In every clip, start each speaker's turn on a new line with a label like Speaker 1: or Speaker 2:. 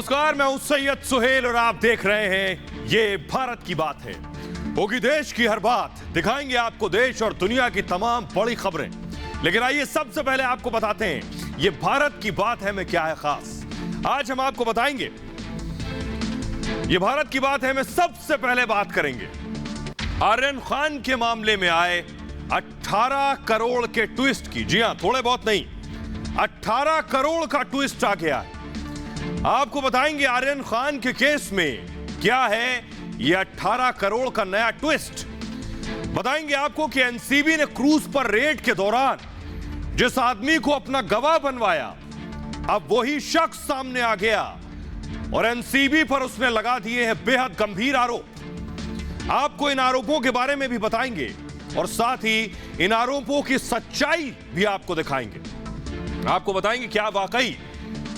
Speaker 1: नमस्कार, मैं हूं सैयद सुहेल और आप देख रहे हैं ये भारत की बात है। होगी देश की हर बात, दिखाएंगे आपको देश और दुनिया की तमाम बड़ी खबरें। लेकिन आइए सबसे पहले आपको बताते हैं ये भारत की बात है में क्या है खास। आज हम आपको बताएंगे ये भारत की बात है में सबसे पहले बात करेंगे आर्यन खान के मामले में आए 18 करोड़ के ट्विस्ट की। जी हां, थोड़े बहुत नहीं, 18 करोड़ का ट्विस्ट आ गया है। आपको बताएंगे आर्यन खान के केस में क्या है ये 18 करोड़ का नया ट्विस्ट। बताएंगे आपको कि एनसीबी ने क्रूज पर रेड के दौरान जिस आदमी को अपना गवाह बनवाया, अब वही शख्स सामने आ गया और एनसीबी पर उसने लगा दिए हैं बेहद गंभीर आरोप। आपको इन आरोपों के बारे में भी बताएंगे और साथ ही इन आरोपों की सच्चाई भी आपको दिखाएंगे। आपको बताएंगे क्या वाकई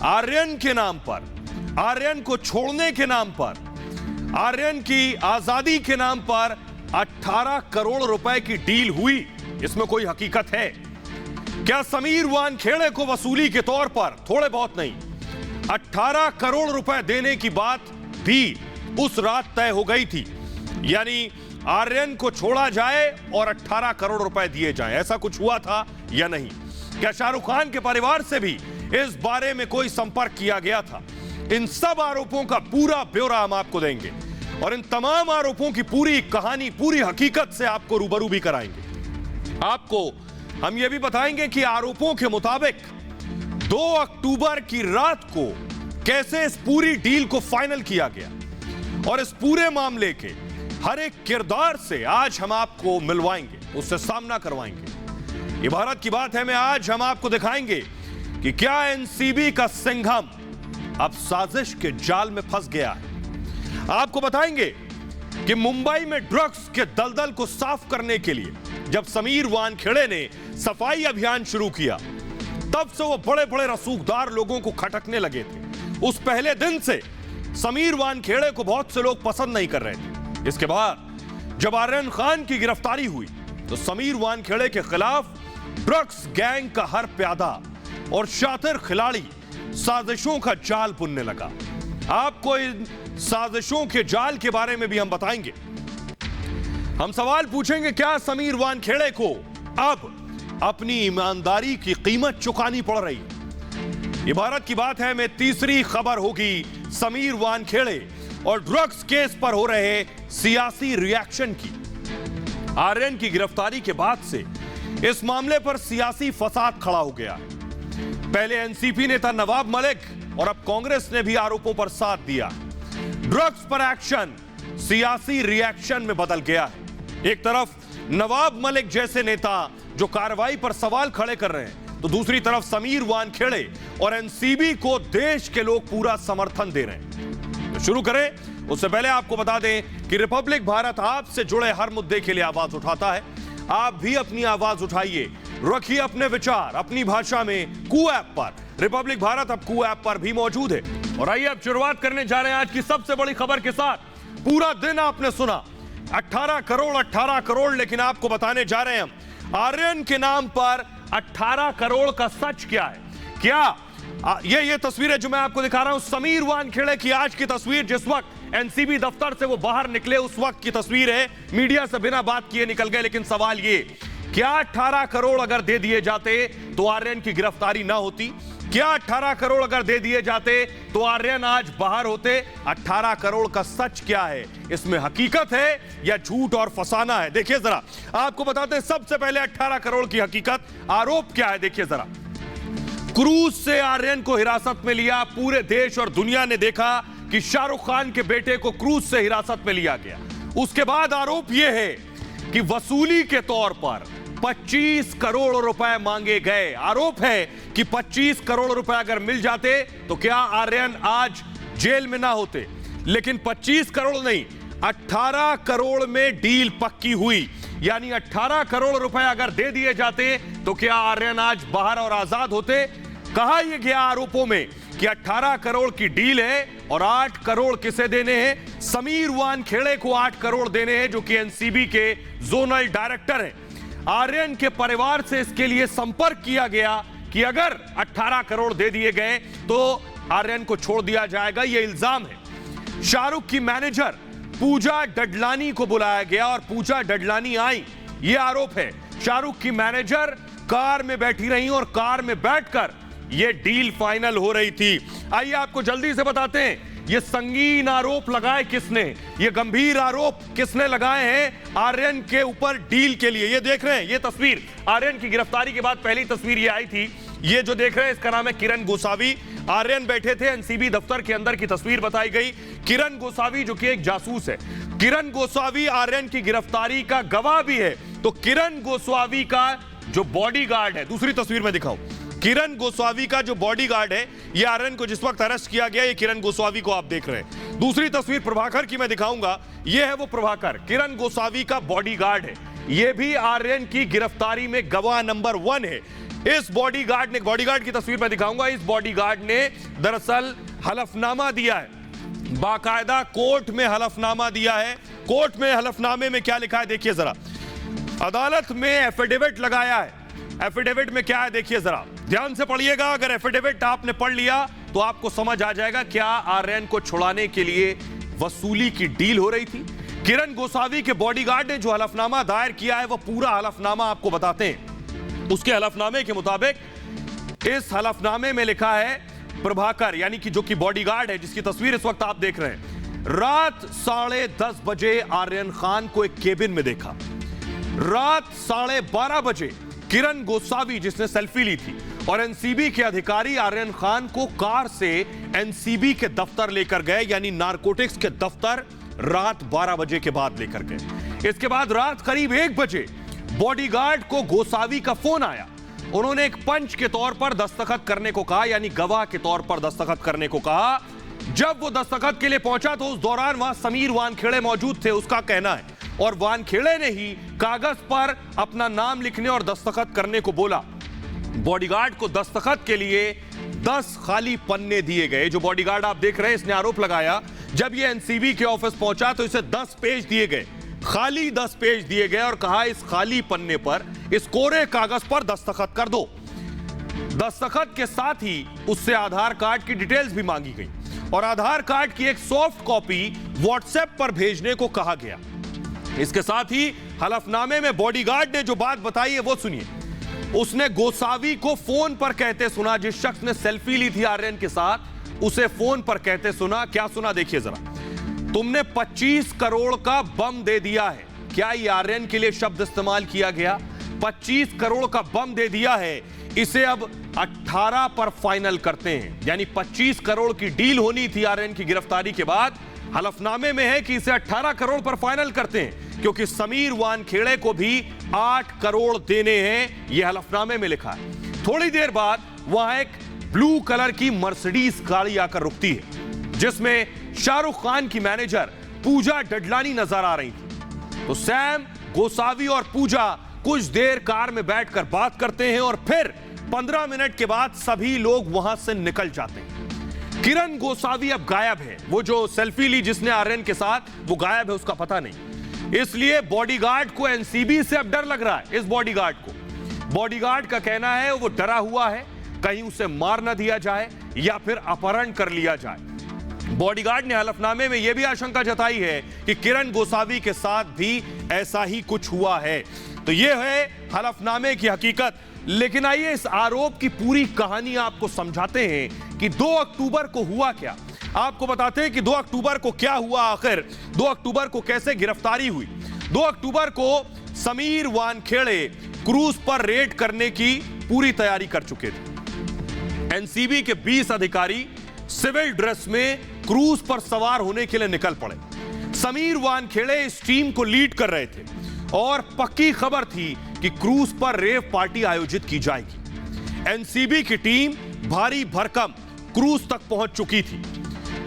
Speaker 1: आर्यन के नाम पर, आर्यन को छोड़ने के नाम पर, आर्यन की आजादी के नाम पर 18 करोड़ रुपए की डील हुई, इसमें कोई हकीकत है क्या? समीर वानखेड़े को वसूली के तौर पर थोड़े बहुत नहीं, 18 करोड़ रुपए देने की बात भी उस रात तय हो गई थी। यानी आर्यन को छोड़ा जाए और 18 करोड़ रुपए दिए जाएं, ऐसा कुछ हुआ था या नहीं? क्या शाहरुख खान के परिवार से भी इस बारे में कोई संपर्क किया गया था? इन सब आरोपों का पूरा ब्यौरा हम आपको देंगे और इन तमाम आरोपों की पूरी कहानी, पूरी हकीकत से आपको रूबरू भी कराएंगे। आपको हम यह भी बताएंगे कि आरोपों के मुताबिक 2 अक्टूबर की रात को कैसे इस पूरी डील को फाइनल किया गया और इस पूरे मामले के हर एक किरदार से आज हम आपको मिलवाएंगे, उससे सामना करवाएंगे। ये भारत की बात है में आज हम आपको दिखाएंगे कि क्या एनसीबी का सिंघम अब साजिश के जाल में फंस गया है। आपको बताएंगे कि मुंबई में ड्रग्स के दलदल को साफ करने के लिए जब समीर वानखेड़े ने सफाई अभियान शुरू किया, तब से वो बड़े बड़े रसूखदार लोगों को खटकने लगे थे। उस पहले दिन से समीर वानखेड़े को बहुत से लोग पसंद नहीं कर रहे थे। इसके बाद जब आर्यन खान की गिरफ्तारी हुई तो समीर वानखेड़े के खिलाफ ड्रग्स गैंग का हर प्यादा और शातिर खिलाड़ी साजिशों का जाल बुनने लगा। आपको इन साजिशों के जाल के बारे में भी हम बताएंगे। हम सवाल पूछेंगे क्या समीर वानखेड़े को अब अपनी ईमानदारी की कीमत चुकानी पड़ रही? ये भारत की बात है में तीसरी खबर होगी समीर वानखेड़े और ड्रग्स केस पर हो रहे सियासी रिएक्शन की। आर्यन की गिरफ्तारी के बाद से इस मामले पर सियासी फसाद खड़ा हो गया। पहले एनसीपी नेता नवाब मलिक और अब कांग्रेस ने भी आरोपों पर साथ दिया। ड्रग्स पर एक्शन सियासी रिएक्शन में बदल गया है। एक तरफ नवाब मलिक जैसे नेता जो कार्रवाई पर सवाल खड़े कर रहे हैं, तो दूसरी तरफ समीर वानखेड़े और एनसीबी को देश के लोग पूरा समर्थन दे रहे हैं। तो शुरू करें उससे पहले आपको बता दें कि रिपब्लिक भारत आपसे जुड़े हर मुद्दे के लिए आवाज उठाता है। आप भी अपनी आवाज उठाइए, रखिए अपने विचार अपनी भाषा में कू ऐप पर। रिपब्लिक भारत अब कू ऐप पर भी मौजूद है। और आइए अब शुरुआत करने जा रहे हैं आज की सबसे बड़ी खबर के साथ। पूरा दिन आपने सुना 18 करोड़, लेकिन आपको बताने जा रहे हैं हम आर्यन के नाम पर 18 करोड़ का सच क्या है। क्या ये तस्वीरें जो मैं आपको दिखा रहा हूं समीर वानखेड़े की आज की तस्वीर, जिस वक्त एनसीबी दफ्तर से वो बाहर निकले उस वक्त की तस्वीर है। मीडिया से बिना बात किए निकल गए, लेकिन सवाल ये, क्या 18 करोड़ अगर दे दिए जाते तो आर्यन की गिरफ्तारी ना होती? क्या 18 करोड़ अगर दे दिए जाते तो आर्यन आज बाहर होते? 18 करोड़ का सच क्या है, इसमें हकीकत है या झूठ और फसाना है? देखिए जरा, आपको बताते हैं सबसे पहले 18 करोड़ की हकीकत, आरोप क्या है। देखिए जरा, क्रूज से आर्यन को हिरासत में लिया। पूरे देश और दुनिया ने देखा कि शाहरुख खान के बेटे को क्रूज से हिरासत में लिया गया। उसके बाद आरोप यह है कि वसूली के तौर पर 25 करोड़ रुपए मांगे गए। आरोप है कि 25 करोड़ रुपए अगर मिल जाते तो क्या आर्यन आज जेल में ना होते? लेकिन 25 करोड़ नहीं, 18 करोड़ में डील पक्की हुई। यानी 18 करोड़ रुपए अगर दे दिए जाते तो क्या आर्यन आज बाहर और आजाद होते? कहा यह गया आरोपों में कि 18 करोड़ की डील है और 8 करोड़ किसे देने हैं? समीर वानखेड़े को 8 करोड़ देने हैं, जो कि एनसीबी के जोनल डायरेक्टर हैं। आर्यन के परिवार से इसके लिए संपर्क किया गया कि अगर 18 करोड़ दे दिए गए तो आर्यन को छोड़ दिया जाएगा, यह इल्जाम है। शाहरुख की मैनेजर पूजा डडलानी को बुलाया गया और पूजा डडलानी आई, यह आरोप है। शाहरुख की मैनेजर कार में बैठी रही और कार में बैठकर यह डील फाइनल हो रही थी। आइए आपको जल्दी से बताते हैं ये संगीन आरोप लगाए किसने, ये गंभीर आरोप किसने लगाए हैं आर्यन के ऊपर डील के लिए। ये देख रहे हैं ये तस्वीर आर्यन की गिरफ्तारी के बाद पहली तस्वीर ये आई थी। ये जो देख रहे हैं इसका नाम है किरण गोसावी। आर्यन बैठे थे एनसीबी दफ्तर के अंदर की तस्वीर बताई गई। किरण गोसावी जो कि एक जासूस है, किरण गोसावी आर्यन की गिरफ्तारी का गवाह भी है। तो किरण गोसावी का जो बॉडीगार्ड है, दूसरी तस्वीर में दिखाऊं, किरण गोसावी का जो बॉडीगार्ड है, ये आर्यन को जिस वक्त अरेस्ट किया गया, ये किरण गोसावी को आप देख रहे हैं। दूसरी तस्वीर प्रभाकर की मैं दिखाऊंगा, ये है वो प्रभाकर, किरण गोसावी का बॉडीगार्ड है। ये भी आर्यन की गिरफ्तारी में गवाह नंबर 1 है। इस बॉडीगार्ड की तस्वीर मैं दिखाऊंगा। इस बॉडीगार्ड ने दरअसल हलफनामा दिया है, बाकायदा कोर्ट में हलफनामा दिया है। कोर्ट में हलफनामे में क्या लिखा है देखिए जरा। अदालत में एफिडेविट लगाया है। एफिडेविट में क्या है देखिए जरा, ध्यान से पढ़िएगा। अगर एफिडेविट आपने पढ़ लिया तो आपको समझ आ जाएगा क्या आर्यन को छुड़ाने के लिए वसूली की डील हो रही थी। किरण गोसावी के बॉडीगार्ड ने जो हलफनामा दायर किया है वो पूरा हलफनामा आपको बताते हैं। उसके हलफनामे के मुताबिक इस हलफनामे में लिखा है प्रभाकर यानी कि जो कि बॉडीगार्ड है जिसकी तस्वीर इस वक्त आप देख रहे हैं, रात 10:30 बजे आर्यन खान को एक केबिन में देखा। रात 12:30 बजे किरण गोसावी जिसने सेल्फी ली थी और एनसीबी के अधिकारी आर्यन खान को कार से एनसीबी के दफ्तर लेकर गए, यानी नारकोटिक्स के दफ्तर रात 12 बजे के बाद लेकर गए। इसके बाद रात करीब 1 बजे बॉडीगार्ड को गोसावी का फोन आया। उन्होंने एक पंच के तौर पर दस्तखत करने को कहा, यानी गवाह के तौर पर दस्तखत करने को कहा। जब वो दस्तखत के लिए पहुंचा तो उस दौरान वहां समीर वानखेड़े मौजूद थे, उसका कहना है, और वानखेड़े ने ही कागज पर अपना नाम लिखने और दस्तखत करने को बोला। बॉडीगार्ड को दस्तखत के लिए 10 खाली पन्ने दिए गए। जो बॉडीगार्ड आप देख रहे हैं इसने आरोप लगाया जब ये एनसीबी के ऑफिस पहुंचा तो इसे 10 पेज दिए गए, खाली 10 पेज दिए गए और कहा इस खाली पन्ने पर, इस कोरे कागज पर दस्तखत कर दो। दस्तखत के साथ ही उससे आधार कार्ड की डिटेल्स भी मांगी गई और आधार कार्ड की एक सॉफ्ट कॉपी व्हाट्सएप पर भेजने को कहा गया। इसके साथ ही हलफनामे में बॉडीगार्ड ने जो बात बताई है वो सुनिए। उसने गोसावी को फोन पर कहते सुना, जिस शख्स ने सेल्फी ली थी आर्यन के साथ उसे फोन पर कहते सुना। क्या सुना देखिए जरा, तुमने 25 करोड़ का बम दे दिया है। क्या ये आर्यन के लिए शब्द इस्तेमाल किया गया? 25 करोड़ का बम दे दिया है, इसे अब 18 पर फाइनल करते हैं। यानी 25 करोड़ की डील होनी थी आर्यन की गिरफ्तारी के बाद, हलफनामे में है कि इसे 18 करोड़ पर फाइनल करते हैं, क्योंकि समीर वानखेड़े को भी 8 करोड़ देने हैं, यह हलफनामे में लिखा है। थोड़ी देर बाद वहां एक ब्लू कलर की मर्सिडीज गाड़ी आकर रुकती है जिसमें शाहरुख खान की मैनेजर पूजा डडलानी नजर आ रही थी। तो सैम, गोसावी और पूजा कुछ देर कार में बैठकर बात करते हैं और फिर 15 मिनट के बाद सभी लोग वहां से निकल जाते हैं। किरण गोसावी अब गायब है। वो जो सेल्फी ली जिसने आर्यन के साथ, वो गायब है, उसका पता नहीं। इसलिए बॉडीगार्ड को एनसीबी से अब डर लग रहा है। इस बॉडीगार्ड को, बॉडीगार्ड का कहना है वो डरा हुआ है कहीं उसे मार ना दिया जाए या फिर अपहरण कर लिया जाए। बॉडीगार्ड ने हलफनामे में यह भी आशंका जताई है कि किरण गोसावी के साथ भी ऐसा ही कुछ हुआ है। तो यह है हलफनामे की हकीकत। लेकिन आइए इस आरोप की पूरी कहानी आपको समझाते हैं कि 2 अक्टूबर को हुआ क्या। आपको बताते हैं कि 2 अक्टूबर को क्या हुआ आखिर, 2 अक्टूबर को कैसे गिरफ्तारी हुई। 2 अक्टूबर को समीर वानखेड़े क्रूज पर रेड करने की पूरी तैयारी कर चुके थे। एनसीबी के 20 अधिकारी सिविल ड्रेस में क्रूज पर सवार होने के लिए निकल पड़े। समीर वानखेड़े इस टीम को लीड कर रहे थे और पक्की खबर थी कि क्रूज पर रेव पार्टी आयोजित की जाएगी। एनसीबी की टीम भारी भरकम क्रूज तक पहुंच चुकी थी।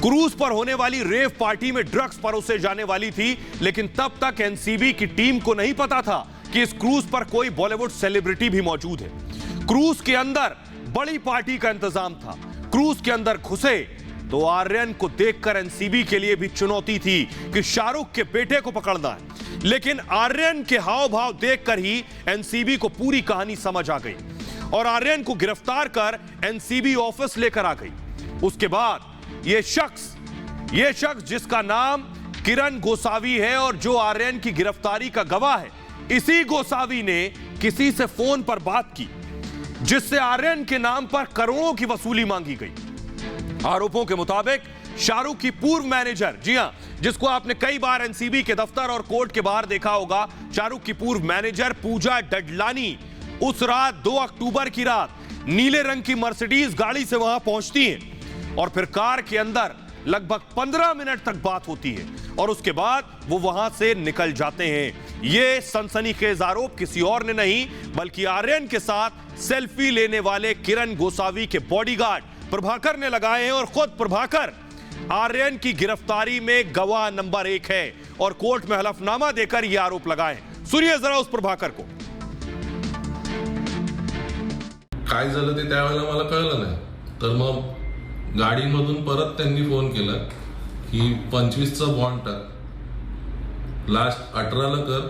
Speaker 1: क्रूज पर होने वाली रेव पार्टी में ड्रग्स परोसे जाने वाली थी, लेकिन तब तक एनसीबी की टीम को नहीं पता था कि इस क्रूज पर कोई बॉलीवुड सेलिब्रिटी भी मौजूद है। क्रूज के अंदर बड़ी पार्टी का इंतजाम था। क्रूज के अंदर घुसे तो आर्यन को देखकर एनसीबी के लिए भी चुनौती थी कि शाहरुख के बेटे को पकड़ना है। लेकिन आर्यन के हाव भाव देखकर ही एनसीबी को पूरी कहानी समझ आ गई और आर्यन को गिरफ्तार कर एनसीबी ऑफिस लेकर आ गई। उसके बाद ये शख्स जिसका नाम किरण गोसावी है और जो आर्यन की गिरफ्तारी का गवाह है, इसी गोसावी ने किसी से फोन पर बात की जिससे आर्यन के नाम पर करोड़ों की वसूली मांगी गई। आरोपों के मुताबिक शाहरुख की पूर्व मैनेजर, जी हां, जिसको आपने कई बार एनसीबी के दफ्तर और कोर्ट के बाहर देखा होगा, शाहरुख की पूर्व मैनेजर पूजा डडलानी उस रात 2 अक्टूबर की रात नीले रंग की मर्सिडीज गाड़ी से वहां पहुंचती हैं और फिर कार के अंदर लगभग 15 मिनट तक बात होती है और उसके बाद वो वहां से निकल जाते हैं। ये सनसनीखेज आरोप किसी और ने नहीं बल्कि आर्यन के साथ सेल्फी लेने वाले किरण गोसावी के बॉडीगार्ड प्रभाकर ने लगाए हैं और खुद प्रभाकर आर्यन की गिरफ्तारी में गवाह नंबर 1 है और कोर्ट में हलफनामा देकर यह आरोप लगाए। सुनिए जरा उस प्रभाकर को।
Speaker 2: काय झालं ते त्यावेळेला मला कळलं नाही, तर मग गाडीमधून परत त्यांनी फोन केला की 25चा बॉन्ड टाक, लास्ट 18ला कर,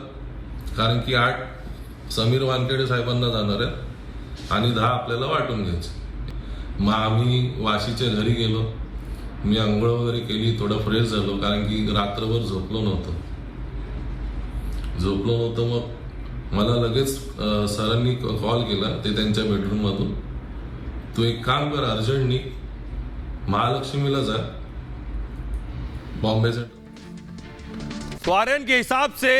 Speaker 2: कारण की 8 समीर वानखेडे साहेबांना जाणार आहेत आणि 10 आपल्याला वाटून घ्यायचे। मग आम्ही वाशीच्या घरी गेलो, मी आंघोळ वगैरे केली, थोडं फ्रेश झालो कारण की रात्रभर झोपलो नव्हतो। मग मला लगेच सरांनी कॉल केला ते त्यांच्या बेडरूम मधून, तू एक काम कर, अर्जंटली महालक्ष्मीला जा, बॉम्बे से।
Speaker 1: तो आर्यन के हिसाब से,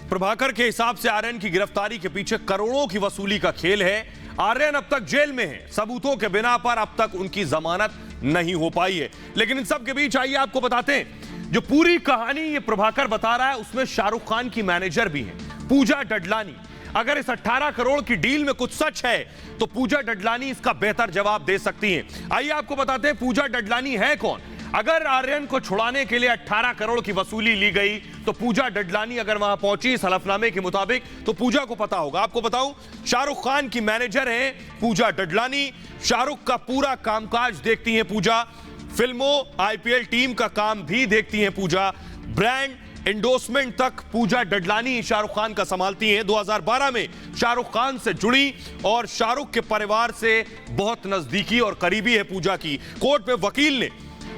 Speaker 1: प्रभाकर के हिसाब से आर्यन की गिरफ्तारी के पीछे करोड़ों की वसूली का खेल है। आर्यन अब तक जेल में है, सबूतों के बिना पर अब तक उनकी जमानत नहीं हो पाई है। लेकिन इन सब के बीच आइए आपको बताते हैं, जो पूरी कहानी ये प्रभाकर बता रहा है उसमें शाहरुख खान की मैनेजर भी है, पूजा डडलानी। अगर इस 18 करोड़ की डील में कुछ सच है तो पूजा डडलानी इसका बेहतर जवाब दे सकती हैं। आइए आपको बताते हैं पूजा डडलानी है कौन। अगर आर्यन को छुड़ाने के लिए 18 करोड़ की वसूली ली गई तो पूजा डडलानी अगर वहां पहुंची इस हलफनामे के मुताबिक तो पूजा को पता होगा। आपको बताऊं, शाहरुख खान की मैनेजर है पूजा डडलानी। शाहरुख का पूरा कामकाज देखती हैं पूजा, फिल्मों, आईपीएल टीम का काम भी देखती हैं पूजा, ब्रांड एंडोर्समेंट तक पूजा डडलानी शाहरुख खान का संभालती हैं। 2012 में शाहरुख खान से जुड़ी और शाहरुख के परिवार से बहुत नजदीकी और करीबी है पूजा की। कोर्ट में वकील ने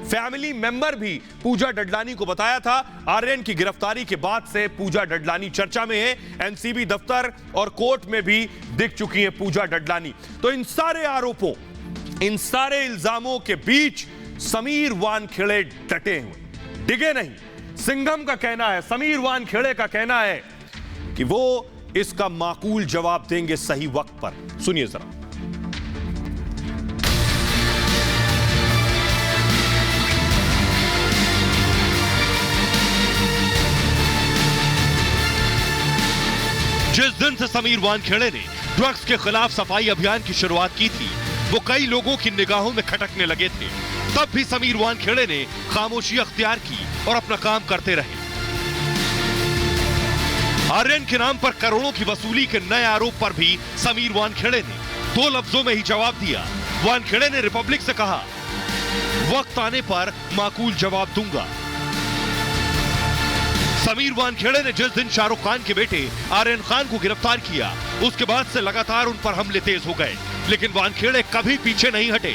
Speaker 1: फैमिली मेंबर भी पूजा डडलानी को बताया था। आर्यन की गिरफ्तारी के बाद से पूजा डडलानी चर्चा में है, एनसीबी दफ्तर और कोर्ट में भी दिख चुकी है पूजा डडलानी। तो इन सारे आरोपों, इन सारे इल्जामों के बीच समीर वानखेड़े डटे हुए, डिगे नहीं। सिंघम का कहना है, समीर वानखेड़े का कहना है कि वो इसका माकूल जवाब देंगे सही वक्त पर। सुनिए जरा। जिस दिन से समीर वानखेड़े ने ड्रग्स के खिलाफ सफाई अभियान की शुरुआत की थी, वो कई लोगों की निगाहों में खटकने लगे थे। तब भी समीर वानखेड़े ने खामोशी अख्तियार की और अपना काम करते रहे। आर्यन के नाम पर करोड़ों की वसूली के नए आरोप पर भी समीर वानखेड़े ने 2 लफ्जों में ही जवाब दिया। वानखेड़े ने रिपब्लिक से कहा, वक्त आने पर माकूल जवाब दूंगा। समीर वानखेड़े ने जिस दिन शाहरुख खान के बेटे आर्यन खान को गिरफ्तार किया, उसके बाद से लगातार उन पर हमले तेज हो गए, लेकिन वानखेड़े कभी पीछे नहीं हटे।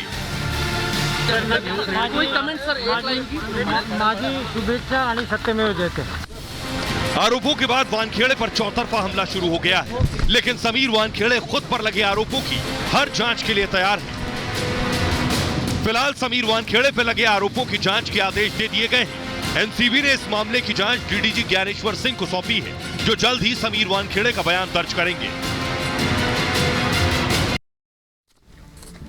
Speaker 3: कोई कमेंट सर, माझी शुभेच्छा आणि सत्यमेव जयते।
Speaker 1: आरोपों के बाद वानखेड़े पर चौतरफा हमला शुरू हो गया है, लेकिन समीर वानखेड़े खुद पर लगे आरोपों की हर जांच के लिए तैयार है। फिलहाल समीर वानखेड़े पर लगे आरोपों की जांच के आदेश दे दिए गए हैं। एनसीबी ने इस मामले की जांच डीडीजी ज्ञानेश्वर सिंह को सौंपी है, जो जल्द ही समीर वानखेड़े का बयान दर्ज करेंगे।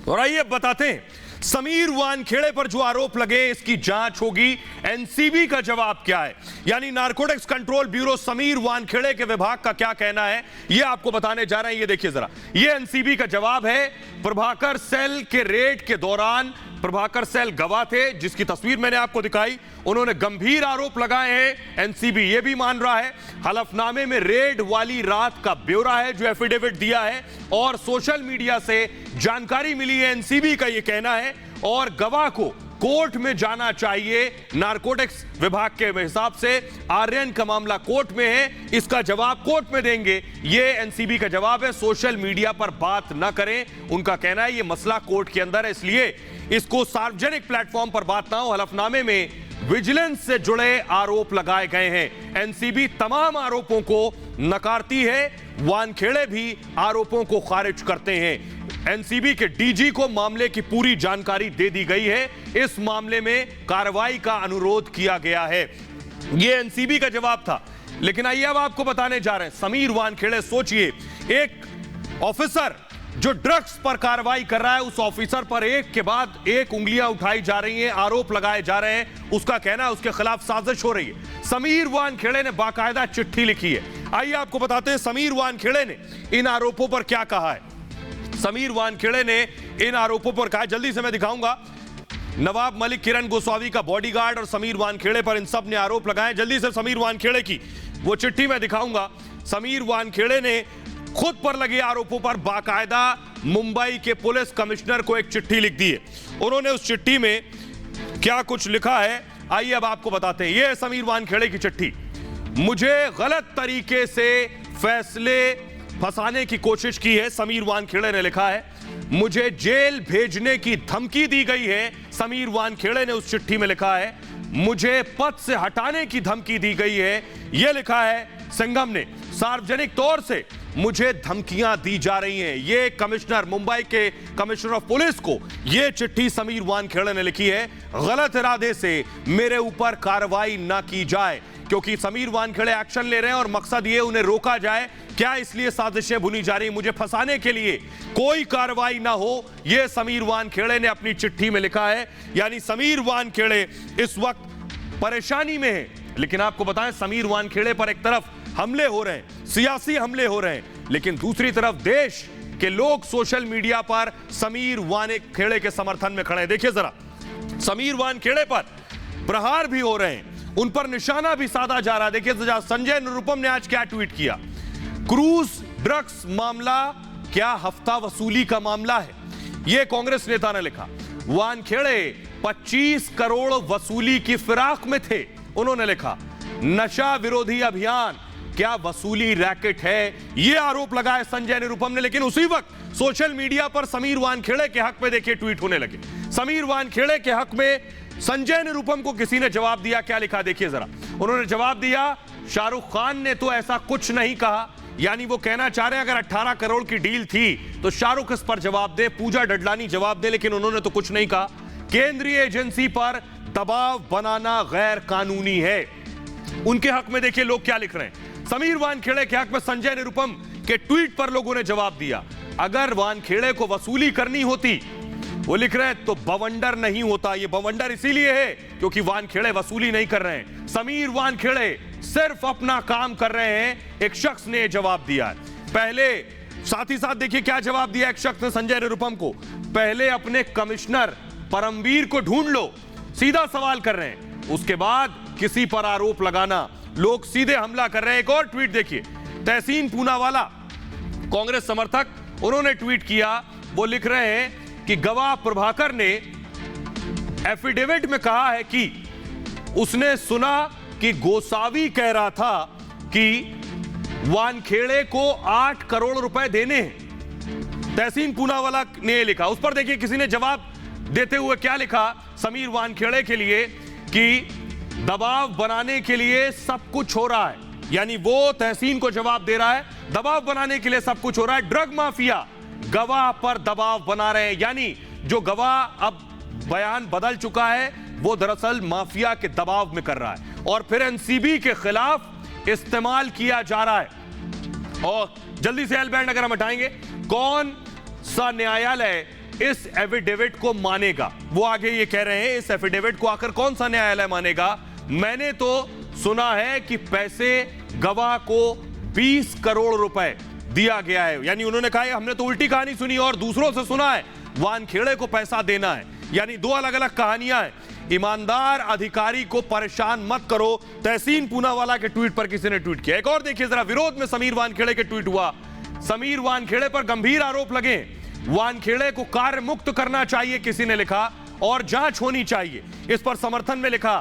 Speaker 1: और आइए बताते हैं, समीर वानखेड़े पर जो आरोप लगे इसकी जांच होगी। एनसीबी का जवाब क्या है, यानी narcotics control bureau Sameer Wankhede के विभाग का क्या कहना है, यह आपको बताने जा रहे हैं। ये देखिए जरा, ये एनसीबी का जवाब है। प्रभाकर सेल के रेड के दौरान प्रभाकर सेल गवाह थे, जिसकी तस्वीर मैंने आपको दिखाई। उन्होंने गंभीर आरोप लगाए हैं, एनसीबी ये भी मान रहा है। हलफनामे में रेड वाली रात का ब्यौरा है जो एफिडेविट दिया है, और सोशल मीडिया से जानकारी मिली है, एनसीबी का यह कहना है। और गवाह को कोर्ट में जाना चाहिए। नारकोटिक्स विभाग के हिसाब से आर्यन का मामला कोर्ट में है, इसका जवाब कोर्ट में देंगे, ये एनसीबी का जवाब है। सोशल मीडिया पर बात ना करें, उनका कहना है ये मसला कोर्ट के अंदर है, इसलिए इसको सार्वजनिक प्लेटफॉर्म पर बात ना हो। हलफनामे में विजिलेंस से जुड़े आरोप लगाए गए हैं। एनसीबी तमाम आरोपों को नकारती है, वानखेड़े भी आरोपों को खारिज करते हैं। एनसीबी के डीजी को मामले की पूरी जानकारी दे दी गई है, इस मामले में कार्रवाई का अनुरोध किया गया है। यह एनसीबी का जवाब था। लेकिन आइए अब आपको बताने जा रहे हैं समीर वानखेड़े। सोचिए, एक ऑफिसर जो ड्रग्स पर कार्रवाई कर रहा है, उस ऑफिसर पर एक के बाद एक उंगलियां उठाई जा रही हैं, आरोप लगाए जा रहे हैं। उसका कहना है उसके खिलाफ साजिश हो रही है। समीर वानखेड़े ने बाकायदा चिट्ठी लिखी है। आइए आपको बताते हैं समीर वानखेड़े ने इन आरोपों पर क्या कहा है। समीर वानखेड़े ने इन आरोपों पर कहा, जल्दी से मैं दिखाऊंगा। नवाब मलिक, किरण गोस्वामी का बॉडीगार्ड और समीर वानखेड़े पर इन सब ने आरोप लगाए। जल्दी से समीर वानखेड़े की वो चिट्ठी मैं दिखाऊंगा। समीर वानखेड़े ने खुद पर लगे आरोपों पर बाकायदा मुंबई के पुलिस कमिश्नर को एक चिट्ठी लिख दी है। उन्होंने उस चिट्ठी में क्या कुछ लिखा है, आइए अब आपको बताते हैं। यह समीर वानखेड़े की चिट्ठी। मुझे गलत तरीके से फैसले फंसाने की कोशिश की है, समीर वानखेड़े ने लिखा है। मुझे जेल भेजने की धमकी दी गई है, समीर वानखेड़े ने उस चिट्ठी में लिखा है। मुझे पद से हटाने की धमकी दी गई है, यह लिखा है संगम ने। सार्वजनिक तौर से मुझे धमकियां दी जा रही हैं। ये कमिश्नर, मुंबई के कमिश्नर ऑफ पुलिस को यह चिट्ठी समीर वानखेड़े ने लिखी है। गलत इरादे से मेरे ऊपर कार्रवाई ना की जाए, क्योंकि समीर वानखेड़े एक्शन ले रहे हैं और मकसद ये उन्हें रोका जाए। क्या इसलिए साजिशें बुनी जा रही, मुझे फंसाने के लिए कोई कार्रवाई ना हो, यह समीर वानखेड़े ने अपनी चिट्ठी में लिखा है। यानी समीर वानखेड़े इस वक्त परेशानी में है। लेकिन आपको बताएं, समीर वानखेड़े पर एक तरफ हमले हो रहे हैं, सियासी हमले हो रहे हैं, लेकिन दूसरी तरफ देश के लोग सोशल मीडिया पर समीर वानखेड़े के समर्थन में खड़े हैं। देखिए जरा, समीर वानखेड़े पर प्रहार भी हो रहे हैं, उन पर निशाना भी साधा जा रहा है। देखिए संजय निरुपम ने आज क्या ट्वीट किया। क्रूज ड्रग्स मामला क्या हफ्ता वसूली का मामला है, यह कांग्रेस नेता ने लिखा। वानखेड़े 25 करोड़ वसूली की फिराक में थे, उन्होंने लिखा। नशा विरोधी अभियान क्या वसूली रैकेट है, यह आरोप लगाया संजय निरुपम ने। लेकिन उसी वक्त सोशल मीडिया पर समीर वानखेड़े के हक में देखिए ट्वीट होने लगे। समीर वानखेड़े के हक में संजय निरुपम को किसी ने जवाब दिया, क्या लिखा देखिए जरा। उन्होंने जवाब दिया, शाहरुख खान ने तो ऐसा कुछ नहीं कहा। यानी वो कहना चाह रहे हैं अगर 18 करोड़ की डील थी तो शाहरुख इस पर जवाब दे, पूजा डडलानी जवाब दे, लेकिन उन्होंने तो कुछ नहीं कहा। केंद्रीय एजेंसी पर दबाव बनाना गैर कानूनी है। उनके हक में देखिए लोग क्या लिख रहे हैं। समीर वानखेड़े के हक में संजय निरुपम के ट्वीट पर लोगों ने जवाब दिया, अगर वानखेड़े को वसूली करनी होती, वो लिख रहे हैं, तो बवंडर नहीं होता। ये बवंडर इसीलिए है क्योंकि वानखेड़े वसूली नहीं कर रहे हैं, समीर वानखेड़े सिर्फ अपना काम कर रहे हैं। एक शख्स ने जवाब दिया है। पहले साथ ही साथ देखिए क्या जवाब दिया एक शख्स ने संजय निरुपम को। पहले अपने कमिश्नर परमवीर को ढूंढ लो, सीधा सवाल कर रहे हैं, उसके बाद किसी पर आरोप लगाना। लोग सीधे हमला कर रहे हैं। एक और ट्वीट देखिए, तहसीन पूनावाला कांग्रेस समर्थक, उन्होंने ट्वीट किया। वो लिख रहे हैं कि गवाह प्रभाकर ने एफिडेविट में कहा है कि उसने सुना कि गोसावी कह रहा था कि वानखेड़े को 8 करोड़ रुपए देने हैं। तहसीन पूनावाला ने लिखा। उस पर देखिए किसी ने जवाब देते हुए क्या लिखा समीर वानखेड़े के लिए कि दबाव बनाने के लिए सब कुछ हो रहा है। यानी वो तहसीन को जवाब दे रहा है, दबाव बनाने के लिए सब कुछ हो रहा है। ड्रग माफिया गवाह पर दबाव बना रहे हैं। यानी जो गवाह अब बयान बदल चुका है, वो दरअसल माफिया के दबाव में कर रहा है और फिर एनसीबी के खिलाफ इस्तेमाल किया जा रहा है। और जल्दी से एल बैंड अगर हम हटाएंगे, कौन सा न्यायालय इस एफिडेविट को मानेगा? वो आगे ये कह रहे हैं, इस एफिडेविट को आकर कौन सा न्यायालय मानेगा? मैंने तो सुना है कि पैसे गवाह को 20 करोड़ रुपए दिया गया है। यानी उन्होंने कहा हमने तो उल्टी कहानी सुनी और दूसरों से सुना है वानखेड़े को पैसा देना है। यानी दो अलग अलग कहानियां हैं। ईमानदार अधिकारी को परेशान मत करो, तहसीन पूनावाला के ट्वीट पर किसी ने ट्वीट किया। एक और देखिए जरा, विरोध में समीर वानखेड़े के ट्वीट हुआ। समीर वानखेड़े पर गंभीर आरोप लगे, वानखेड़े को कार्य मुक्त करना चाहिए, किसी ने लिखा। और जांच होनी चाहिए। इस पर समर्थन में लिखा,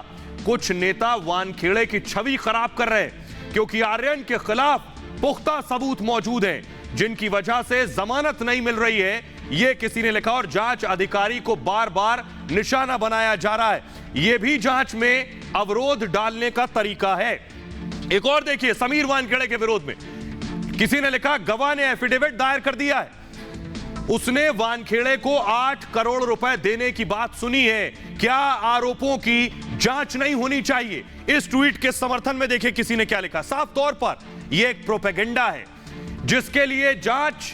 Speaker 1: कुछ नेता वानखेड़े की छवि खराब कर रहे हैं क्योंकि आर्यन के खिलाफ पुख्ता सबूत मौजूद हैं जिनकी वजह से जमानत नहीं मिल रही है, यह किसी ने लिखा। और जांच अधिकारी को बार बार निशाना बनाया जा रहा है, यह भी जांच में अवरोध डालने का तरीका है। एक और देखिए, समीर वानखेड़े के विरोध में किसी ने लिखा, गवाह ने एफिडेविट दायर कर दिया है, उसने वानखेड़े को 8 करोड़ रुपए देने की बात सुनी है, क्या आरोपों की जांच नहीं होनी चाहिए? इस ट्वीट के समर्थन में देखिए किसी ने क्या लिखा, साफ तौर पर यह एक प्रोपेगेंडा है जिसके लिए जांच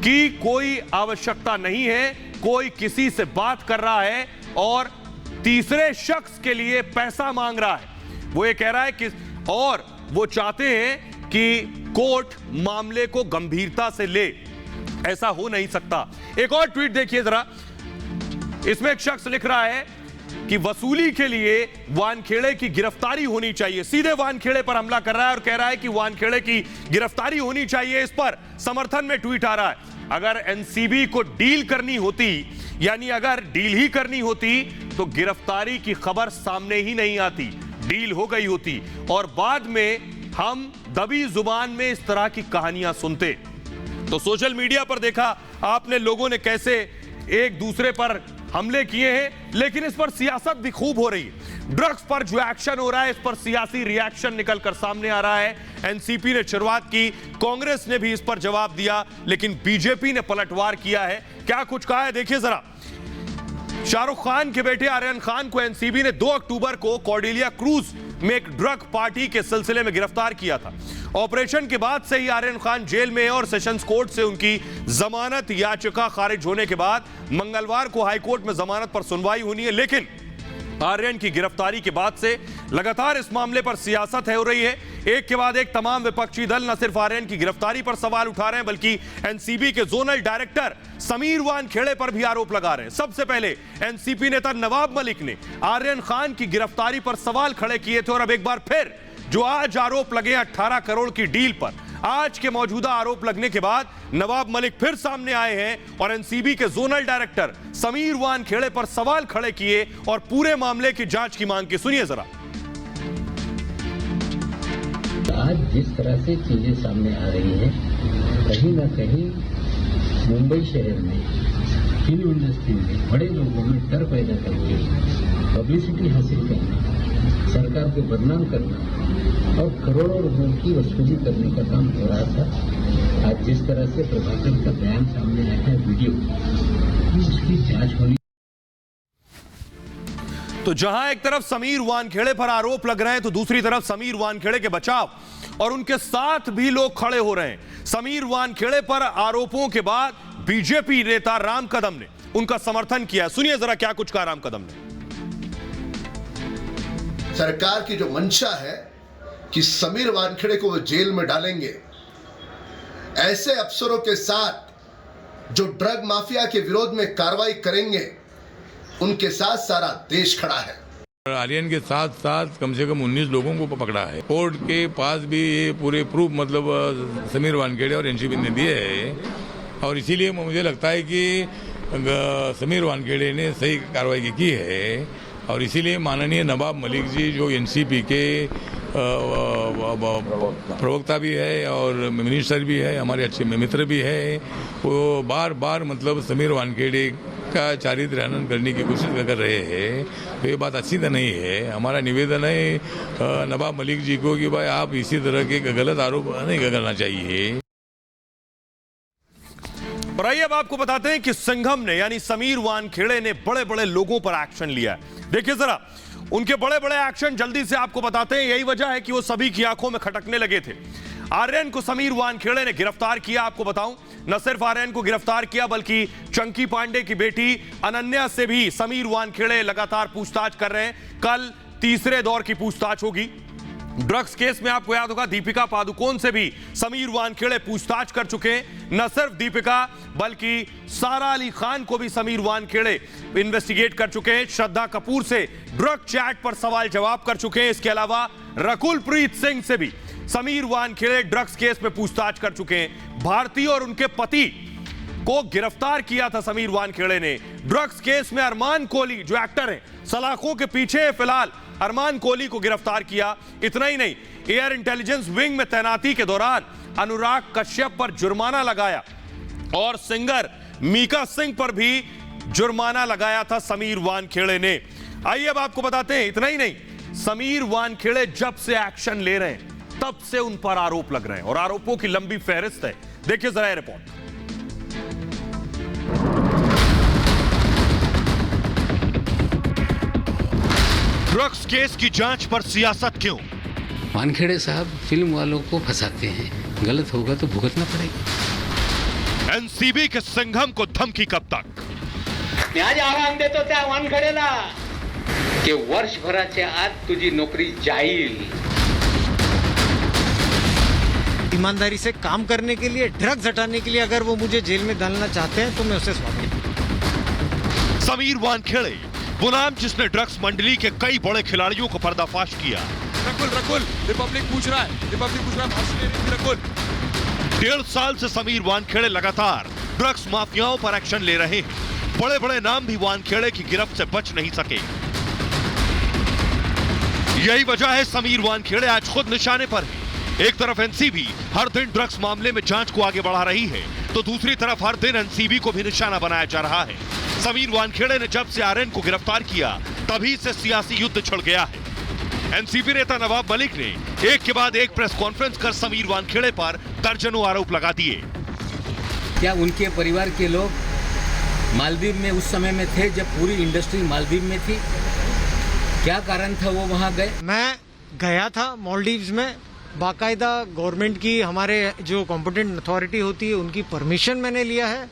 Speaker 1: की कोई आवश्यकता नहीं है। कोई किसी से बात कर रहा है और तीसरे शख्स के लिए पैसा मांग रहा है। वो ये कह रहा है कि, और वो चाहते हैं कि कोर्ट मामले को गंभीरता से ले। ऐसा हो नहीं सकता। एक और ट्वीट देखिए जरा, इसमें एक शख्स लिख रहा है कि वसूली के लिए वानखेड़े की गिरफ्तारी होनी चाहिए। सीधे वानखेड़े पर हमला कर रहा है और कह रहा है कि वानखेड़े की गिरफ्तारी होनी चाहिए। इस पर समर्थन में ट्वीट आ रहा है, अगर एनसीबी को डील करनी होती, यानी अगर डील ही करनी होती तो गिरफ्तारी की खबर सामने ही नहीं आती, डील हो गई होती और बाद में हम दबी जुबान में इस तरह की कहानियां सुनते। तो सोशल मीडिया पर देखा आपने लोगों ने कैसे एक दूसरे पर हमले किए हैं, लेकिन इस पर सियासत भी खूब हो रही है। ड्रग्स पर जो एक्शन हो रहा है, इस पर सियासी रिएक्शन निकलकर सामने आ रहा है। एनसीपी ने शुरुआत की, कांग्रेस ने भी इस पर जवाब दिया, लेकिन बीजेपी ने पलटवार किया है। क्या कुछ कहा है देखिए जरा। शाहरुख खान के बेटे आर्यन खान को एनसीबी ने 2 अक्टूबर को कॉर्डेलिया क्रूज में एक ड्रग पार्टी के सिलसिले में गिरफ्तार किया था। ऑपरेशन के बाद से ही आर्यन खान जेल में है और सेशंस कोर्ट से उनकी जमानत याचिका खारिज होने के बाद मंगलवार को हाईकोर्ट में जमानत पर सुनवाई होनी है। लेकिन आर्यन की गिरफ्तारी के बाद से लगातार इस मामले पर सियासत हो रही है। एक के बाद एक तमाम विपक्षी दल न सिर्फ आर्यन की गिरफ्तारी पर सवाल उठा रहे हैं, बल्कि एनसीबी के जोनल डायरेक्टर समीर वानखेड़े पर भी आरोप लगा रहे हैं। सबसे पहले एनसीपी नेता नवाब मलिक ने आर्यन खान की गिरफ्तारी पर सवाल खड़े किए थे और अब एक बार फिर जो आज आरोप लगे 18 करोड़ की डील पर, आज के मौजूदा आरोप लगने के बाद नवाब मलिक फिर सामने आए हैं और एनसीबी के जोनल डायरेक्टर समीर वानखेड़े पर सवाल खड़े किए और पूरे मामले की जांच की मांग की। सुनिए जरा।
Speaker 4: आज जिस तरह से चीजें सामने आ रही हैं, कहीं ना कहीं मुंबई शहर में फिल्म इंडस्ट्री में बड़े लोगों में डर पैदा करके पब्लिसिटी हासिल करना, सरकार को बदनाम करना और करोड़ों रुपयों की वसूली करने का काम हो रहा था। आज जिस तरह से प्रभाकर का बयान सामने आया है, वीडियो, उसकी जांच होनी।
Speaker 1: तो जहां एक तरफ समीर वानखेड़े पर आरोप लग रहे हैं तो दूसरी तरफ समीर वानखेड़े के बचाव और उनके साथ भी लोग खड़े हो रहे हैं। समीर वानखेड़े पर आरोपों के बाद बीजेपी नेता राम कदम ने उनका समर्थन किया। सुनिए जरा क्या कुछ कहा राम कदम ने।
Speaker 5: सरकार की जो मंशा है कि समीर वानखेड़े को वो जेल में डालेंगे, ऐसे अफसरों के साथ जो ड्रग माफिया के विरोध में कार्रवाई करेंगे, उनके साथ सारा देश खड़ा है।
Speaker 6: आर्यन के साथ साथ कम से कम 19 लोगों को पकड़ा है। कोर्ट के पास भी ये पूरे प्रूफ मतलब समीर वानखेड़े और एनसीबी ने दिए हैं और इसीलिए मुझे लगता है कि समीर वानखेड़े ने सही कार्रवाई की है और इसीलिए माननीय नवाब मलिक जी जो एनसीबी के प्रवक्ता भी है और मिनिस्टर भी है, हमारे अच्छे मित्र भी है, वो बार बार मतलब समीर वानखेड़े का चारित्र हनन करने की कोशिश कर रहे हैं। तो ये बात अच्छी तो नहीं है। हमारा निवेदन है नवाब मलिक जी को कि भाई आप इसी तरह के गलत आरोप नहीं करना चाहिए।
Speaker 1: और आइए अब आपको बताते हैं कि संघम ने यानी समीर वानखेड़े ने बड़े बड़े लोगों पर एक्शन लिया है। देखिए जरा उनके बड़े बड़े एक्शन जल्दी से आपको बताते हैं। यही वजह है कि वो सभी की आंखों में खटकने लगे थे। आर्यन को समीर वानखेड़े ने गिरफ्तार किया। आपको बताऊं, न सिर्फ आर्यन को गिरफ्तार किया बल्कि चंकी पांडे की बेटी अनन्या से भी समीर वानखेड़े लगातार पूछताछ कर रहे हैं। कल तीसरे दौर की पूछताछ होगी। ड्रग्स केस में आपको याद होगा दीपिका पादुकोण से भी समीर वानखेड़े पूछताछ कर चुके हैं। न सिर्फ दीपिका बल्कि सारा अली खान को भी समीर वानखेड़े इन्वेस्टिगेट कर चुके हैं। श्रद्धा कपूर से ड्रग चैट पर सवाल जवाब कर चुके हैं। इसके अलावा रकुलप्रीत सिंह से भी समीर वानखेड़े ड्रग्स केस में पूछताछ कर चुके हैं। भारती और उनके पति को गिरफ्तार किया था समीर वानखेड़े ने। ड्रग्स केस में अरमान कोहली जो एक्टर हैं, सलाखों के पीछे फिलहाल अरमान कोहली को गिरफ्तार किया। इतना ही नहीं, एयर इंटेलिजेंस विंग में तैनाती के दौरान अनुराग कश्यप पर जुर्माना लगाया और सिंगर मीका सिंह पर भी जुर्माना लगाया था समीर वानखेड़े ने। आइए अब आपको बताते हैं, इतना ही नहीं, समीर वानखेड़े जब से एक्शन ले रहे हैं तब से उन पर आरोप लग रहे हैं और आरोपों की लंबी फहरिस्त है। देखिए जरा रिपोर्ट। ड्रग्स केस की जांच पर सियासत क्यों?
Speaker 4: वानखेड़े साहब फिल्म वालों को फंसाते हैं, गलत होगा तो भुगतना पड़ेगा।
Speaker 1: एनसीबी के संघम को धमकी कब तक?
Speaker 7: मी आज आव्हान देतो त्या वानखेडेला की वर्षभराच्या आत तुझी नोकरी जाईल।
Speaker 3: ईमानदारी से काम करने के लिए, ड्रग्स हटाने के लिए अगर वो मुझे जेल में डालना चाहते हैं तो मैं उसे स्वागत करूं।
Speaker 1: समीर वानखेड़े वो नाम जिसने ड्रग्स मंडली के कई बड़े खिलाड़ियों को पर्दाफाश किया।
Speaker 8: रकुल रिपब्लिक पूछ रहा है रकुल।
Speaker 1: 1.5 साल से समीर वानखेड़े लगातार ड्रग्स माफियाओं पर एक्शन ले रहे हैं। बड़े बड़े नाम भी वानखेड़े की गिरफ्त से बच नहीं सके। यही वजह है समीर वानखेड़े आज खुद निशाने पर है। एक तरफ एनसीबी हर दिन ड्रग्स मामले में जांच को आगे बढ़ा रही है, तो दूसरी तरफ हर दिन एनसीबी को भी निशाना बनाया जा रहा है। समीर वानखेड़े ने जब से आरएन को गिरफ्तार किया तभी से सियासी युद्ध छिड़ गया है। एनसीबी नेता नवाब मलिक ने एक के बाद एक प्रेस कॉन्फ्रेंस कर समीर वानखेड़े पर दर्जनों आरोप लगा दिए।
Speaker 4: क्या उनके परिवार के लोग मालदीव में उस समय में थे जब पूरी इंडस्ट्री मालदीव में थी? क्या कारण था वो वहां गए?
Speaker 3: मैं गया था मालदीव्स में, बाकायदा गवर्नमेंट की, हमारे जो कॉम्पिटेंट अथॉरिटी होती है उनकी परमिशन मैंने लिया है।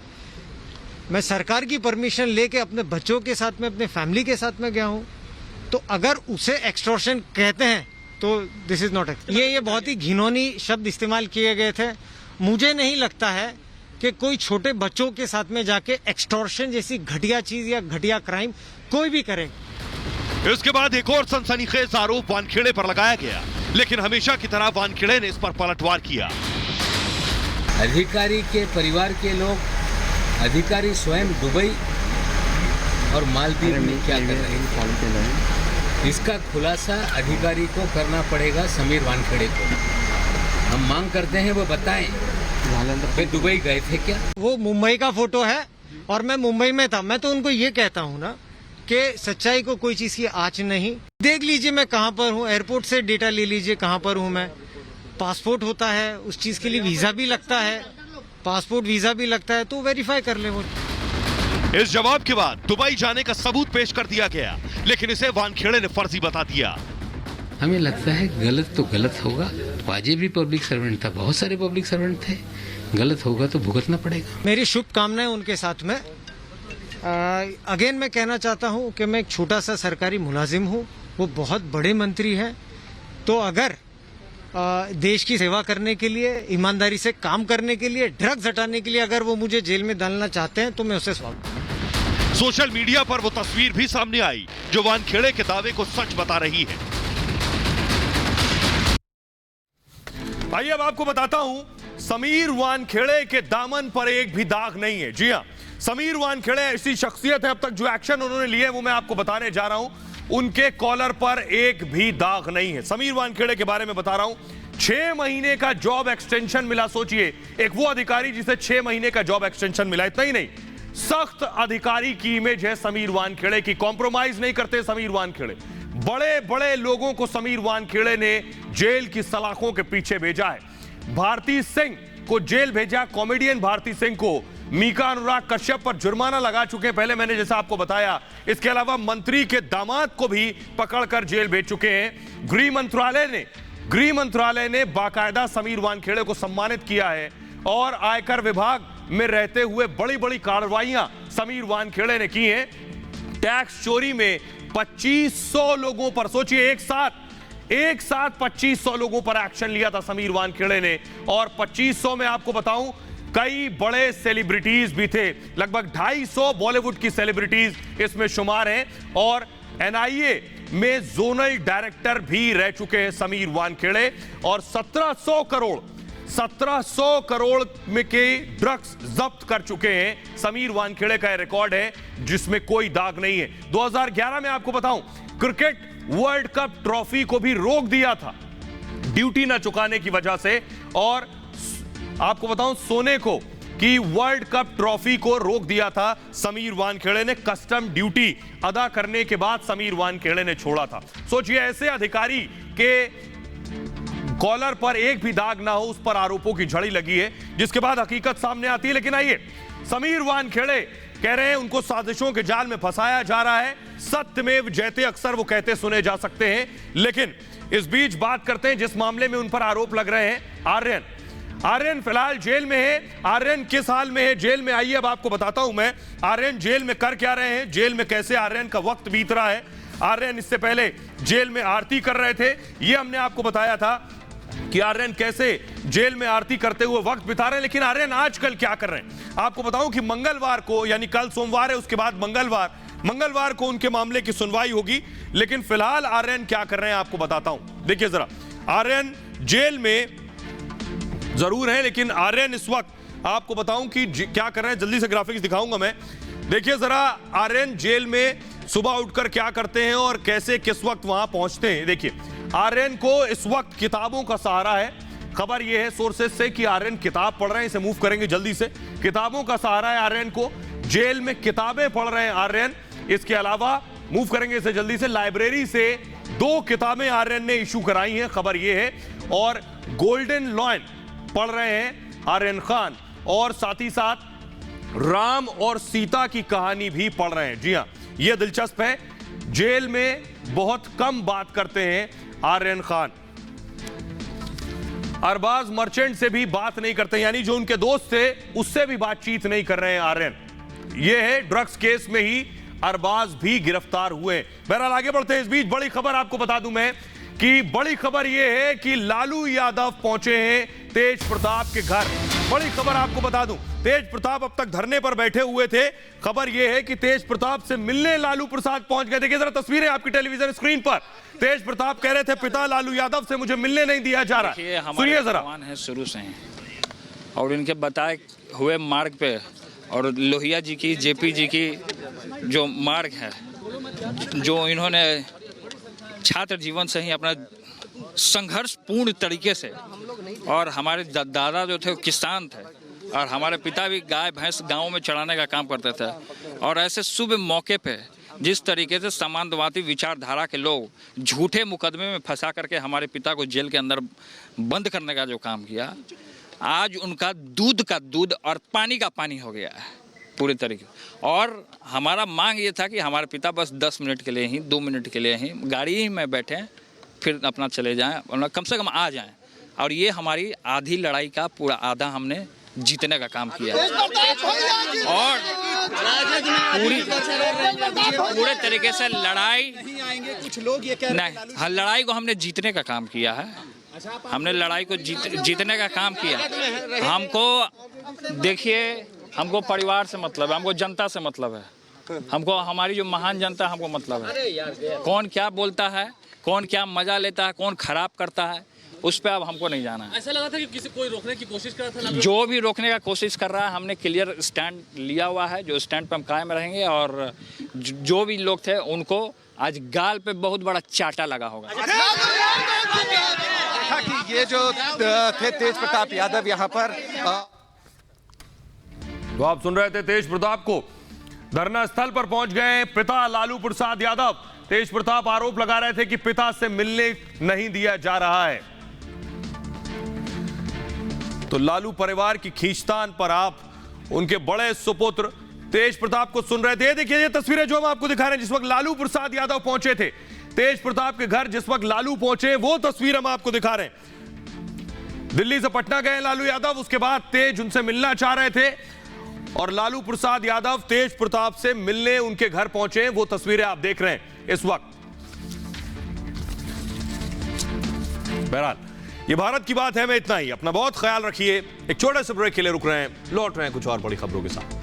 Speaker 3: मैं सरकार की परमिशन लेके अपने बच्चों के साथ में, अपने फैमिली के साथ में गया हूँ। तो अगर उसे एक्सटॉर्शन कहते हैं तो दिस इज नॉट ये बहुत ही घिनौनी शब्द इस्तेमाल किए गए थे। मुझे नहीं लगता है कि कोई छोटे बच्चों के साथ में जाके एक्सटॉर्शन जैसी घटिया चीज या घटिया क्राइम कोई भी करे।
Speaker 1: इसके बाद एक और सनसनीखेज आरोप वानखेड़े पर लगाया गया, लेकिन हमेशा की तरह वानखेड़े ने इस पर पलटवार किया।
Speaker 4: अधिकारी के परिवार के लोग, अधिकारी स्वयं दुबई और मालदीव में क्या कर रहे हैं, इसका खुलासा अधिकारी को करना पड़ेगा, समीर वानखेड़े को। हम मांग करते हैं वो बताएं वे दुबई गए थे क्या?
Speaker 3: वो मुंबई का फोटो है और मैं मुंबई में था। मैं तो उनको ये कहता हूँ ना कि सच्चाई को कोई चीज की आँच नहीं। देख लीजिए मैं कहाँ पर हूँ, एयरपोर्ट से डेटा ले लीजिए कहाँ पर हूँ मैं। पासपोर्ट होता है, उस चीज के लिए वीजा भी लगता है, पासपोर्ट वीजा भी लगता है, तो वेरीफाई कर ले वो।
Speaker 1: इस जवाब के बाद दुबई जाने का सबूत पेश कर दिया गया, लेकिन इसे वानखेड़े ने फर्जी बता दिया।
Speaker 4: हमें लगता है गलत तो गलत होगा। वाजिब भी पब्लिक सर्वेंट था, बहुत सारे पब्लिक सर्वेंट थे, गलत होगा तो भुगतना पड़ेगा।
Speaker 3: मेरी शुभकामनाएं उनके साथ में। अगेन मैं कहना चाहता हूं कि मैं एक छोटा सा सरकारी मुलाजिम हूं, वो बहुत बड़े मंत्री हैं। तो अगर देश की सेवा करने के लिए, ईमानदारी से काम करने के लिए, ड्रग्स हटाने के लिए अगर वो मुझे जेल में डालना चाहते हैं तो मैं उसे स्वागत।
Speaker 1: सोशल मीडिया पर वो तस्वीर भी सामने आई जो वानखेड़े के दावे को सच बता रही है। आइए अब आपको बताता हूं, समीर वानखेड़े के दामन पर एक भी दाग नहीं है। जी हां, समीर वानखेड़े ऐसी शख्सियत है, अब तक जो एक्शन उन्होंने लिए वो मैं आपको बताने जा रहा हूं। उनके कॉलर पर एक भी दाग नहीं है। समीर वानखेड़े के बारे में बता रहा हूं। 6 महीने का जॉब एक्सटेंशन मिला। सोचिए, एक वो अधिकारी जिसे 6 महीने का जॉब एक्सटेंशन मिला। इतना ही नहीं, सख्त अधिकारी की इमेज है समीर वानखेड़े की। कॉम्प्रोमाइज नहीं करते समीर वानखेड़े। बड़े बड़े लोगों को समीर वानखेड़े ने जेल की सलाखों के पीछे भेजा है। भारती सिंह को जेल भेजा, कॉमेडियन भारती सिंह को। मीका अनुराग कश्यप पर जुर्माना लगा चुके हैं, पहले मैंने जैसा आपको बताया। इसके अलावा मंत्री के दामाद को भी पकड़कर जेल भेज चुके हैं। गृह मंत्रालय ने बाकायदा समीर वानखेड़े को सम्मानित किया है और आयकर विभाग में रहते हुए बड़ी बड़ी कार्रवाइयां समीर वानखेड़े ने की हैं। टैक्स चोरी में 2500 लोगों पर, सोचिए, एक साथ 2500 लोगों पर एक्शन लिया था समीर वानखेड़े ने। और 2500 में आपको बताऊं कई बड़े सेलिब्रिटीज भी थे, लगभग 250 बॉलीवुड की सेलिब्रिटीज इसमें शुमार हैं। और एनआईए में जोनल डायरेक्टर भी रह चुके हैं समीर वानखेड़े। और 1700 1700 करोड़ में के ड्रग्स जब्त कर चुके हैं। समीर वानखेड़े का रिकॉर्ड है जिसमें कोई दाग नहीं है। 2011 में आपको बताऊं, क्रिकेट वर्ल्ड कप ट्रॉफी को भी रोक दिया था ड्यूटी न चुकाने की वजह से। और आपको बताऊं, सोने को कि वर्ल्ड कप ट्रॉफी को रोक दिया था समीर वानखेड़े ने। कस्टम ड्यूटी अदा करने के बाद समीर वानखेड़े ने छोड़ा था। सोचिए, ऐसे अधिकारी के कॉलर पर एक भी दाग ना हो, उस पर आरोपों की झड़ी लगी है, जिसके बाद हकीकत सामने आती है। लेकिन आइए, समीर वानखेड़े कह रहे हैं उनको साजिशों के जाल में फंसाया जा रहा है। सत्यमेव जयते अक्सर वो कहते सुने जा सकते हैं। लेकिन इस बीच बात करते हैं जिस मामले में उन पर आरोप लग रहे हैं। आर्यन फिलहाल जेल में है। आर्यन किस हाल में है जेल में, आइए अब आपको बताता हूं मैं। आर्यन जेल में कर क्या रहे हैं, जेल में कैसे आर्यन का वक्त बीत रहा है। आर्यन इससे पहले जेल में आरती कर रहे थे, यह हमने आपको बताया था कि आर्यन कैसे जेल में आरती करते हुए वक्त बिता रहे हैं। लेकिन आर्यन आजकल क्या कर रहे हैं, आपको बताऊं कि मंगलवार को, यानी कल सोमवार है, उसके बाद मंगलवार को उनके मामले की सुनवाई होगी। लेकिन फिलहाल आर्यन क्या कर रहे हैं आपको बताता हूं। देखिए जरा, आर्यन जेल में जरूर है, लेकिन आर्यन इस वक्त आपको बताऊं कि क्या कर रहे हैं, जल्दी से ग्राफिक्स दिखाऊंगा मैं। देखिए जरा, आर्यन जेल में सुबह उठकर क्या करते हैं और कैसे किस वक्त वहां पहुंचते हैं। देखिए, आर्यन को इस वक्त किताबों का सहारा है। खबर यह है सोर्सेज से कि आर्यन किताब पढ़ रहे हैं। इसे मूव करेंगे जल्दी से। किताबों का सहारा है आर्यन को, जेल में किताबें पढ़ रहे हैं आर्यन। इसके अलावा मूव करेंगे इसे जल्दी से, लाइब्रेरी से 2 किताबें आर्यन ने इशू कराई हैं, खबर यह है। और गोल्डन लॉयन पढ़ रहे हैं आर्यन खान, और साथ ही साथ राम और सीता की कहानी भी पढ़ रहे हैं। जी हां, यह दिलचस्प है। जेल में बहुत कम बात करते हैं आर्यन खान। अरबाज मर्चेंट से भी बात नहीं करते, यानी जो उनके दोस्त थे उससे भी बातचीत नहीं कर रहे हैं आर्यन। यह है, ड्रग्स केस में ही अरबाज भी गिरफ्तार हुए। बहरहाल आगे बढ़ते हैं। इस बीच बड़ी खबर आपको बता दूं मैं कि बड़ी खबर यह है कि लालू यादव पहुंचे हैं तेज प्रताप के घर। बड़ी खबर आपको बता दूं, तेज प्रताप अब तक धरने पर बैठे हुए थे। खबर यह है कि तेज प्रताप से मिलने लालू प्रसाद पहुंच गए। देखिए जरा तस्वीरें आपकी टेलीविजन स्क्रीन पर। तेज प्रताप कह रहे थे पिता लालू यादव से मुझे मिलने नहीं दिया जा रहा। सुनिए जरा।
Speaker 9: है शुरू से ही, और इनके बताए हुए मार्ग पे, और लोहिया जी की, जेपी जी की जो मार्ग है, जो इन्होंने छात्र जीवन से ही अपना संघर्ष पूर्ण तरीके से, और हमारे दादा जो थे वो किसान थे, और हमारे पिता भी गाय भैंस गांव में चढ़ाने का काम करते थे। और ऐसे शुभ मौके पे जिस तरीके से समाजवादी विचारधारा के लोग झूठे मुकदमे में फंसा करके हमारे पिता को जेल के अंदर बंद करने का जो काम किया, आज उनका दूध का दूध और पानी का पानी हो गया है पूरे तरीके। और हमारा मांग ये था कि हमारे पिता बस 10 मिनट के लिए ही, 2 मिनट के लिए ही गाड़ी ही में बैठें, फिर अपना चले जाएं, कम से कम आ जाएं। और ये हमारी आधी लड़ाई का पूरा आधा हमने जीतने का काम किया है। और पूरे तरीके से लड़ाई नहीं, लड़ाई को हमने जीतने का काम किया है। हमने लड़ाई को जीतने का काम किया। हमको देखिए, हमको परिवार से मतलब है, हमको जनता से मतलब है, हमको हमारी जो महान जनता हमको मतलब है। कौन क्या बोलता है, कौन क्या मजा लेता है, कौन खराब करता है, उस पर अब हमको नहीं जाना है।
Speaker 10: ऐसा लगा था कि किसी कोई रोकने की कोशिश कर रहा था।
Speaker 9: जो भी रोकने का कोशिश कर रहा है, हमने क्लियर स्टैंड लिया हुआ है, जो स्टैंड पे हम कायम रहेंगे। और जो भी लोग थे उनको आज गाल पे बहुत बड़ा चाटा लगा होगा।
Speaker 10: कि ये जो थे तेज प्रताप यादव यहाँ पर,
Speaker 1: तो आप सुन रहे थे तेज प्रताप को, धरना स्थल पर पहुंच गए पिता लालू प्रसाद यादव। तेज प्रताप आरोप लगा रहे थे कि पिता से मिलने नहीं दिया जा रहा है। तो लालू परिवार की खींचतान पर आप उनके बड़े सुपुत्र तेज प्रताप को सुन रहे थे। देखिए ये तस्वीरें जो हम आपको दिखा रहे हैं, जिस वक्त लालू प्रसाद यादव पहुंचे थे तेज प्रताप के घर, जिस वक्त लालू पहुंचे, वो तस्वीर हम आपको दिखा रहे हैं। दिल्ली से पटना गए लालू यादव, उसके बाद तेज उनसे मिलना चाह रहे थे और लालू प्रसाद यादव तेज प्रताप से मिलने उनके घर पहुंचे। वो तस्वीरें आप देख रहे हैं इस वक्त। बहरहाल ये भारत की बात है। मैं इतना ही, अपना बहुत ख्याल रखिए। एक छोटे से ब्रेक के लिए रुक रहे हैं, लौट रहे हैं कुछ और बड़ी खबरों के साथ।